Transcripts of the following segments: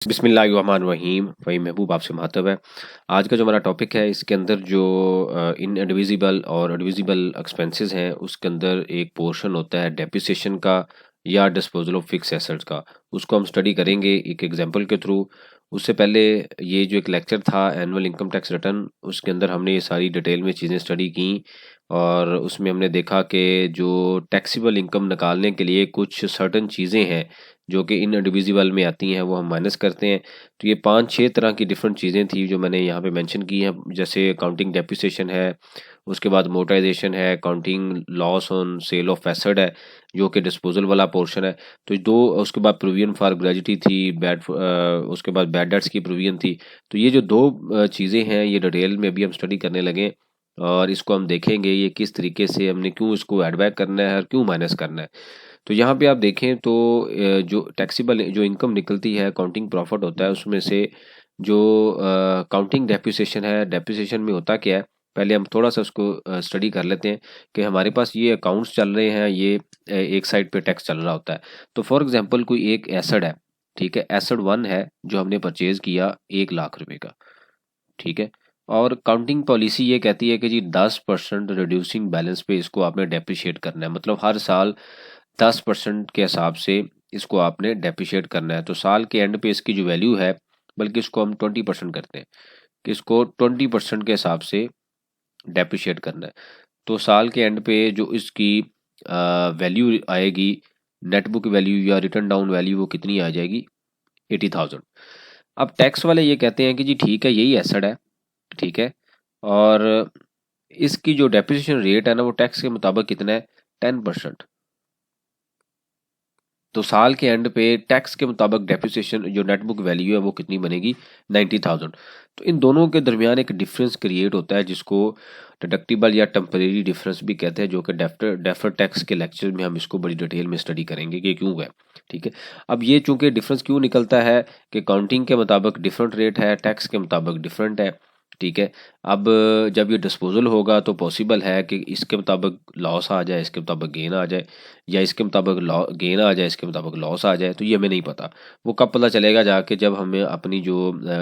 बिस्मिल्लाहिर्रहमानिर्रहीम। फ़हीम महबूब आपसे मुखातब है। आज का जो हमारा टॉपिक है इसके अंदर जो इनएडविजिबल और एडविजिबल एक्सपेंसेस हैं उसके अंदर एक पोर्शन होता है डेप्रिसिएशन का या डिस्पोजल ऑफ फिक्स एसेट्स का। उसको हम स्टडी करेंगे एक एग्जांपल के थ्रू। उससे पहले ये जो एक लेक्चर था एनुअल इनकम टैक्स रिटर्न, उसके अंदर हमने ये सारी डिटेल में चीज़ें स्टडी की और उसमें हमने देखा कि जो टैक्सेबल इनकम निकालने के लिए कुछ सर्टेन चीज़ें हैं जो कि इनडिविजिबल में आती हैं वो हम माइनस करते हैं। तो ये 5-6 तरह की डिफरेंट चीज़ें थी जो मैंने यहाँ पे मेंशन की हैं, जैसे अकाउंटिंग डेप्रिसिएशन है, उसके बाद मोटराइजेशन है, accounting loss on sale of asset है जो कि डिस्पोजल वाला पोर्शन है। तो दो, उसके बाद प्रोविजन फॉर ग्रेजुटी थी, उसके बाद बैड डेट्स की प्रोविजन थी। तो ये जो दो चीज़ें हैं ये डिटेल में अभी हम स्टडी करने लगे और इसको हम देखेंगे ये किस तरीके से हमने क्यों इसको ऐड बैक करना है और क्यों माइनस करना है। तो यहाँ पे आप देखें तो जो टैक्सेबल जो इनकम निकलती है, अकाउंटिंग प्रॉफिट होता है, उसमें से जो अकाउंटिंग डेप्रिसिएशन है, डेप्रिसिएशन में होता क्या है, पहले हम थोड़ा सा उसको स्टडी कर लेते हैं कि हमारे पास ये अकाउंट्स चल रहे हैं, ये एक साइड पे टैक्स चल रहा होता है। तो फॉर एग्जांपल कोई एक एसेट है, ठीक है, एसेट 1 है जो हमने परचेज किया 1,00,000 रुपए का, ठीक है, और काउंटिंग पॉलिसी ये कहती है कि जी 10% रिड्यूसिंग बैलेंस पे इसको आपने डेप्रिशिएट करना है, मतलब हर साल 10% के हिसाब से इसको आपने डेप्रिशिएट करना है। तो साल के एंड पे इसकी जो वैल्यू है, बल्कि इसको हम 20% करते हैं कि इसको 20% के हिसाब से डेप्रिशिएट करना है। तो साल के एंड पे जो इसकी वैल्यू आएगी, नेट बुक वैल्यू या रिटर्न डाउन वैल्यू, वो कितनी आ जाएगी, 80,000। अब टैक्स वाले ये कहते हैं कि जी ठीक है यही एसेट है, ठीक है, और इसकी जो डेप्रिसिएशन रेट है ना वो टैक्स के मुताबिक कितना है, 10%। तो साल के एंड पे टैक्स के मुताबिक डेप्रिसिएशन जो नेट बुक वैल्यू है वो कितनी बनेगी, 90,000। तो इन दोनों के दरमियान एक डिफरेंस क्रिएट होता है जिसको डिडक्टिबल या टेम्परेरी डिफरेंस भी कहते हैं, जो कि डेफर टैक्स के लेक्चर में हम इसको बड़ी डिटेल में स्टडी करेंगे कि क्यों है, ठीक है। अब ये चूंकि डिफरेंस क्यों निकलता है कि काउंटिंग के मुताबिक डिफरेंट रेट है, टैक्स के मुताबिक डिफरेंट है, ठीक है। अब जब ये डिस्पोजल होगा तो पॉसिबल है कि इसके मुताबिक लॉस आ जाए, इसके मुताबिक गेन आ जाए, या इसके मुताबिक गेन आ जाए, इसके मुताबिक लॉस आ जाए। तो ये हमें नहीं पता, वो कब पता चलेगा जाके जब हमें अपनी जो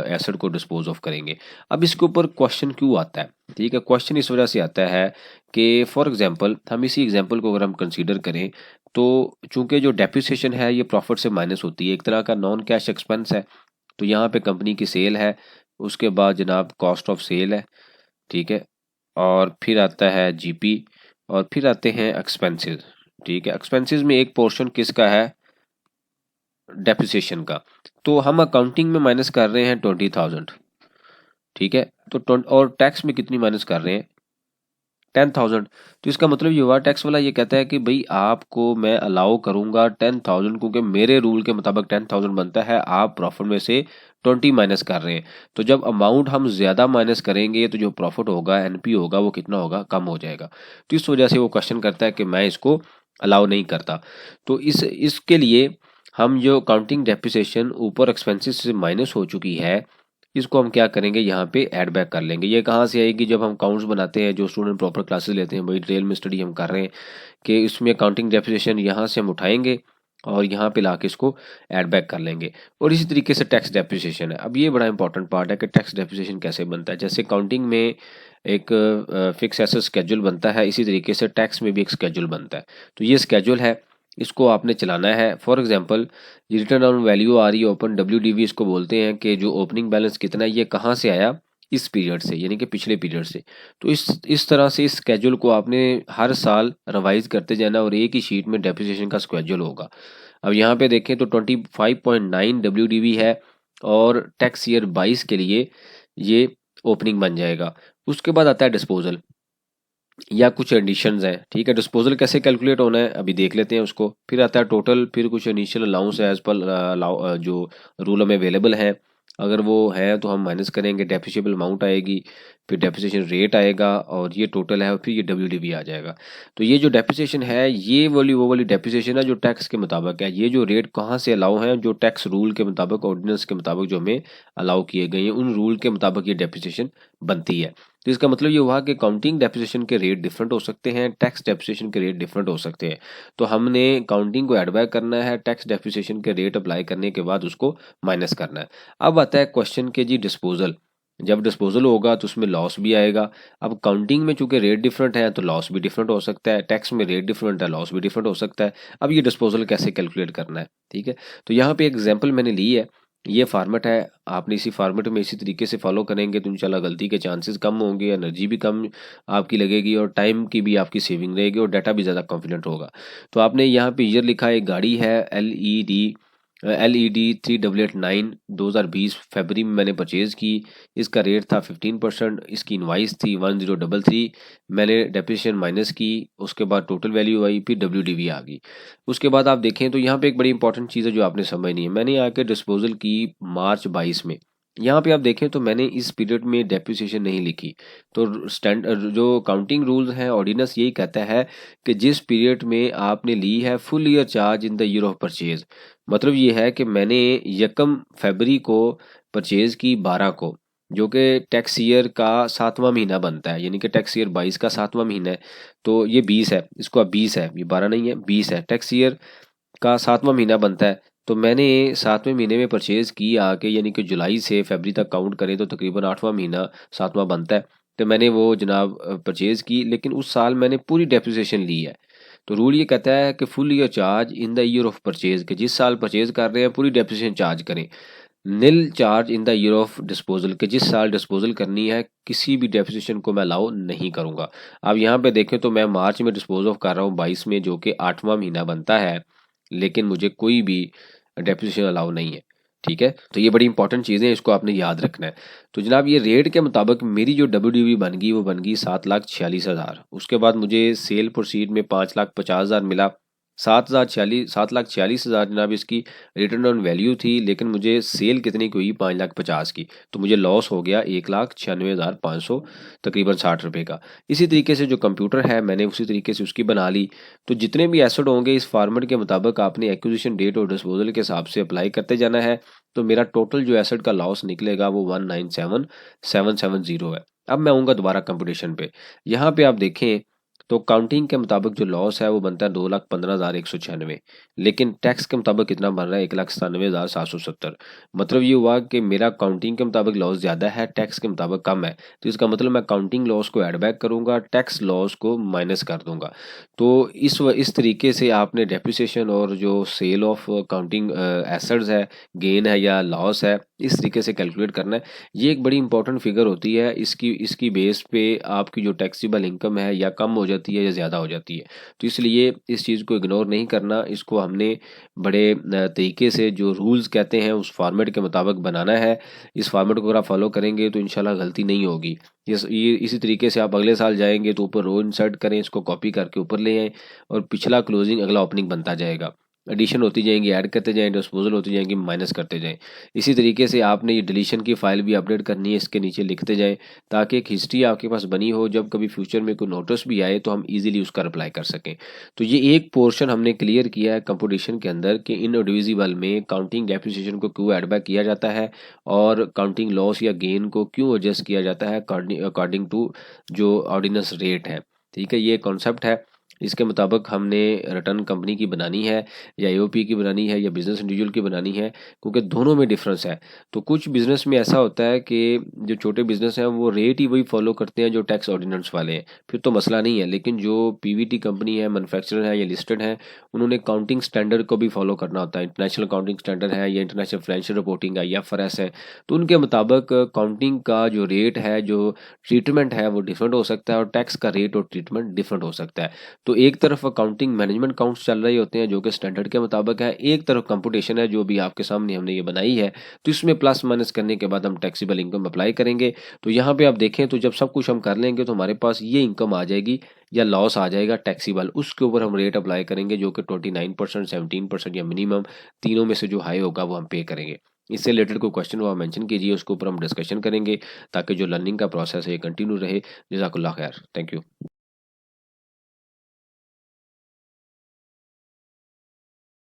एसेट को डिस्पोज ऑफ करेंगे। अब इसके ऊपर क्वेश्चन क्यों आता है, ठीक है, क्वेश्चन इस वजह से आता है कि फॉर एग्जांपल हम इसी एग्जांपल को अगर हम कंसीडर करें तो चूंकि जो डेप्रिसिएशन है ये प्रॉफिट से माइनस होती है, एक तरह का नॉन कैश एक्सपेंस है। तो यहाँ पे कंपनी की सेल है, उसके बाद जनाब कॉस्ट ऑफ सेल है, ठीक है, और फिर आता है जीपी, और फिर आते हैं एक्सपेंसेस, ठीक है। एक्सपेंसेस में एक पोर्शन किसका है, डेप्रिसिएशन का। तो हम अकाउंटिंग में माइनस कर रहे हैं 20,000, ठीक है, तो और टैक्स में कितनी माइनस कर रहे हैं, 10,000। तो इसका मतलब ये हुआ, टैक्स वाला ये कहता है कि भाई आपको मैं अलाउ करूंगा 10,000 क्योंकि मेरे रूल के मुताबिक 10,000 बनता है, आप प्रॉफिट में से 20 माइनस कर रहे हैं। तो जब अमाउंट हम ज़्यादा माइनस करेंगे तो जो प्रॉफिट होगा, एनपी होगा, वो कितना होगा, कम हो जाएगा। तो इस वजह से वो क्वेश्चन करता है कि मैं इसको अलाउ नहीं करता। तो इसके लिए हम जो काउंटिंग डेप्रिसिएशन ऊपर एक्सपेंसेस से माइनस हो चुकी है, इसको हम क्या करेंगे, यहाँ पे ऐड बैक कर लेंगे। ये कहाँ से आएगी, जब हम अकाउंट्स बनाते हैं, जो स्टूडेंट प्रॉपर क्लासेस लेते हैं, वही डिटेल में स्टडी हम कर रहे हैं कि इसमें अकाउंटिंग डेप्रिसिएशन यहाँ से हम उठाएंगे और यहाँ पे लाके इसको ऐड बैक कर लेंगे। और इसी तरीके से टैक्स डेप्रिसिएशन है। अब ये बड़ा इंपॉर्टेंट पार्ट है कि टैक्स डेप्रिसिएशन कैसे बनता है। जैसे अकाउंटिंग में एक फिक्स एसेट स्केड्यूल बनता है, इसी तरीके से टैक्स में भी एक स्केड्यूल बनता है। तो ये स्केड्यूल है, इसको आपने चलाना है। For example return on value आ रही है ओपन, डब्ल्यूडीवी इसको बोलते हैं, कि जो ओपनिंग बैलेंस कितना है ये कहाँ से आया, इस पीरियड से, यानी कि पिछले पीरियड से। तो इस तरह से इस स्केड्यूल को आपने हर साल रिवाइज करते जाना और एक ही शीट में डेप्रिसिएशन का स्केड्यूल होगा। अब यहाँ पे देखें तो 25.9 डब्ल्यूडीवी है और टैक्स ईयर 22 के लिए ये ओपनिंग बन जाएगा। उसके बाद आता है डिस्पोजल या कुछ एडिशंस हैं, ठीक है। डिस्पोजल कैसे कैलकुलेट होना है अभी देख लेते हैं उसको। फिर आता है टोटल, फिर कुछ इनिशियल अलाउंस है एज पर जो रूल में अवेलेबल है, अगर वो है तो हम माइनस करेंगे, डेप्रिशिएबल अमाउंट आएगी, फिर डेप्रिसिएशन रेट आएगा और ये टोटल है, और फिर ये डब्ल्यूडीवी आ जाएगा। तो ये जो डेप्रिसिएशन है ये वो वाली डेप्रिसिएशन है जो टैक्स के मुताबिक है। ये जो रेट कहाँ से अलाउ है, जो टैक्स रूल के मुताबिक, ऑर्डिनेंस के मुताबिक जो हमें अलाउ किए गए हैं, उन रूल के मुताबिक ये डेप्रिसिएशन बनती है। तो इसका मतलब ये हुआ कि काउंटिंग डेप्रिसिएशन के रेट डिफरेंट हो सकते हैं, टैक्स डेप्रिसिएशन के रेट डिफरेंट हो सकते हैं। तो हमने काउंटिंग को ऐड बैक करना है, टैक्स डेप्रिसिएशन के रेट अप्लाई करने के बाद उसको माइनस करना है। अब आता है क्वेश्चन के जी डिस्पोजल। जब डिस्पोजल होगा तो उसमें लॉस भी आएगा। अब काउंटिंग में चूंकि रेट डिफरेंट है तो लॉस भी डिफरेंट हो सकता है, टैक्स में रेट डिफरेंट है, लॉस भी डिफरेंट हो सकता है। अब ये डिस्पोजल कैसे कैलकुलेट करना है, ठीक है। तो यहाँ पे एग्जाम्पल मैंने ली है, ये फॉर्मेट है, आपने इसी फॉर्मेट में इसी तरीके से फॉलो करेंगे तो इंशाल्लाह गलती के चांसेस कम होंगे, एनर्जी भी कम आपकी लगेगी और टाइम की भी आपकी सेविंग रहेगी और डाटा भी ज़्यादा कॉन्फिडेंट होगा। तो आपने यहाँ पे ईयर लिखा है, एक गाड़ी है एल ई डी 3889 2020 फरवरी में मैंने परचेज़ की। इसका रेट था 15%, इसकी इनवाइस थी 1033। मैंने डेप्रिसिएशन माइनस की, उसके बाद टोटल वैल्यू आई, फिर WDV आ गई। उसके बाद आप देखें तो यहाँ पे एक बड़ी इंपॉर्टेंट चीज़ है जो आपने समझनी है। मैंने आके डिस्पोजल की मार्च 22 में। यहाँ पे आप देखें तो मैंने इस पीरियड में डेप्रिसिएशन नहीं लिखी। तो जो काउंटिंग रूल्स हैं, ऑर्डिनेंस यही कहता है कि जिस पीरियड में आपने ली है full year charge in the year of purchase, मतलब ये है कि मैंने 1 फरवरी को परचेज की 12 को, जो कि टैक्स ईयर का 7वां महीना बनता है, यानी कि टैक्स ईयर 22 का 7वां महीना है। तो ये 20 है, इसको अब 20 है, ये 12 नहीं है, 20 है, टैक्स ईयर का 7वां महीना बनता है। तो मैंने 7वें महीने में परचेज़ की आके, यानी कि जुलाई से फरवरी तक काउंट करें तो तकरीबन 8वां महीना 7वां बनता है। तो मैंने वो जनाब परचेज़ की, लेकिन उस साल मैंने पूरी डेप्रिसिएशन ली है। तो रूल ये कहता है कि full year charge in the year of purchase, के जिस साल परचेज़ कर रहे हैं पूरी डेप्रिसिएशन चार्ज करें। Nil charge in the year of disposal, के जिस साल डिस्पोजल करनी है किसी भी डेप्रिसिएशन को मैं अलाउ नहीं करूँगा। अब यहाँ पे देखें तो मैं मार्च में डिस्पोज ऑफ कर रहा हूँ 22 में, जो कि 8वां महीना बनता है, लेकिन मुझे कोई भी डेप्रिसिएशन अलाउ नहीं है, ठीक है। तो ये बड़ी इंपॉर्टेंट चीज़ें हैं, इसको आपने याद रखना है। तो जनाब ये रेट के मुताबिक मेरी जो WDV बन गई वो बन गई 7,46,000। उसके बाद मुझे सेल प्रोसीड में 5,50,000 मिला। 7,46,000 जनाब इसकी रिटर्न ऑन वैल्यू थी, लेकिन मुझे सेल कितनी की हुई 5,50,000 की, तो मुझे लॉस हो गया 1,96,500 तकरीबन 60 रुपये का। इसी तरीके से जो कंप्यूटर है मैंने उसी तरीके से उसकी बना ली। तो जितने भी एसेट होंगे इस फॉर्मेट के मुताबिक आपने एक्विजिशन डेट और डिस्पोजल के हिसाब से अप्लाई करते जाना है। तो मेरा टोटल जो एसेट का लॉस निकलेगा वो 197,770 है। अब मैं आऊँगा दोबारा कंप्यूटेशन पे। यहाँ पे आप देखें तो काउंटिंग के मुताबिक जो लॉस है वो बनता है 2,15,196, लेकिन टैक्स के मुताबिक कितना बन रहा है 1,97,770। मतलब ये हुआ कि मेरा काउंटिंग के मुताबिक लॉस ज़्यादा है, टैक्स के मुताबिक कम है। तो इसका मतलब मैं काउंटिंग लॉस को ऐड बैक करूँगा, टैक्स लॉस को माइनस कर दूंगा। तो इस तरीके से आपने डेप्रिसिएशन और जो सेल ऑफ काउंटिंग एसेट्स है, गेन है या लॉस है, इस तरीके से कैलकुलेट करना है। ये एक बड़ी इंपॉर्टेंट फिगर होती है, इसकी बेस पे आपकी जो टैक्सीबल इनकम है या कम हो जाती है या ज़्यादा हो जाती है। तो इसलिए इस चीज़ को इग्नोर नहीं करना, इसको हमने बड़े तरीके से जो रूल्स कहते हैं उस फॉर्मेट के मुताबिक बनाना है। इस फॉर्मेट को अगर आप फॉलो करेंगे तो इंशाल्लाह गलती नहीं होगी। ये इसी तरीके से आप अगले साल जाएंगे तो ऊपर रो इंसर्ट करें, इसको कॉपी करके ऊपर ले आएँ और पिछला क्लोजिंग अगला ओपनिंग बनता जाएगा। एडिशन होती जाएंगी, ऐड करते जाएं, डिस्पोजल होती जाएंगी, माइनस करते जाएं। इसी तरीके से आपने ये डिलीशन की फाइल भी अपडेट करनी है, इसके नीचे लिखते जाएं ताकि एक हिस्ट्री आपके पास बनी हो, जब कभी फ्यूचर में कोई नोटिस भी आए तो हम इजीली उसका रिप्लाई कर सकें। तो ये एक पोर्शन हमने क्लियर किया है कंप्यूटेशन के अंदर कि इन डिविजिबल में काउंटिंग डेप्रिसिएशन को क्यों एड बैक किया जाता है और काउंटिंग लॉस या गेन को क्यों एडजस्ट किया जाता है अकॉर्डिंग टू जो ऑर्डिनेंस रेट है, ठीक है। ये कॉन्सेप्ट है, इसके मुताबिक हमने रिटर्न कंपनी की बनानी है या AOP की बनानी है या बिजनेस इंडिविजुअल की बनानी है, क्योंकि दोनों में डिफरेंस है। तो कुछ बिजनेस में ऐसा होता है कि जो छोटे बिजनेस हैं वो रेट ही वही फॉलो करते हैं जो टैक्स ऑर्डिनेंस वाले हैं, फिर तो मसला नहीं है। लेकिन जो PVT कंपनी है, मैन्युफैक्चरर है या लिस्टेड है, उन्होंने काउंटिंग स्टैंडर्ड को भी फॉलो करना होता है। इंटरनेशनल काउंटिंग स्टैंडर्ड है या इंटरनेशनल फाइनेंशियल रिपोर्टिंग है या IFRS है, तो उनके मुताबिक काउंटिंग का जो रेट है, जो ट्रीटमेंट है वो डिफरेंट हो सकता है और टैक्स का रेट और ट्रीटमेंट डिफरेंट हो सकता है। तो एक तरफ अकाउंटिंग मैनेजमेंट अकाउंट्स चल रहे होते हैं जो कि स्टैंडर्ड के मुताबिक है, एक तरफ कंप्यूटेशन है जो भी आपके सामने हमने ये बनाई है। तो इसमें प्लस माइनस करने के बाद हम टैक्सीबल इनकम अप्लाई करेंगे। तो यहाँ पे आप देखें तो जब सब कुछ हम कर लेंगे तो हमारे पास ये इनकम आ जाएगी या लॉस आ जाएगा टैक्सीबल, उसके ऊपर हम रेट अप्लाई करेंगे जो कि 29%, 17% या मिनिमम तीनों में से जो हाई होगा वो हम पे करेंगे। इससे रिलेटेड कोई क्वेश्चन वो मेंशन कीजिए, उसके ऊपर हम डिस्कशन करेंगे ताकि जो लर्निंग का प्रोसेस है ये कंटिन्यू रहे। जज़ाकुल्लाह खैर, थैंक यू।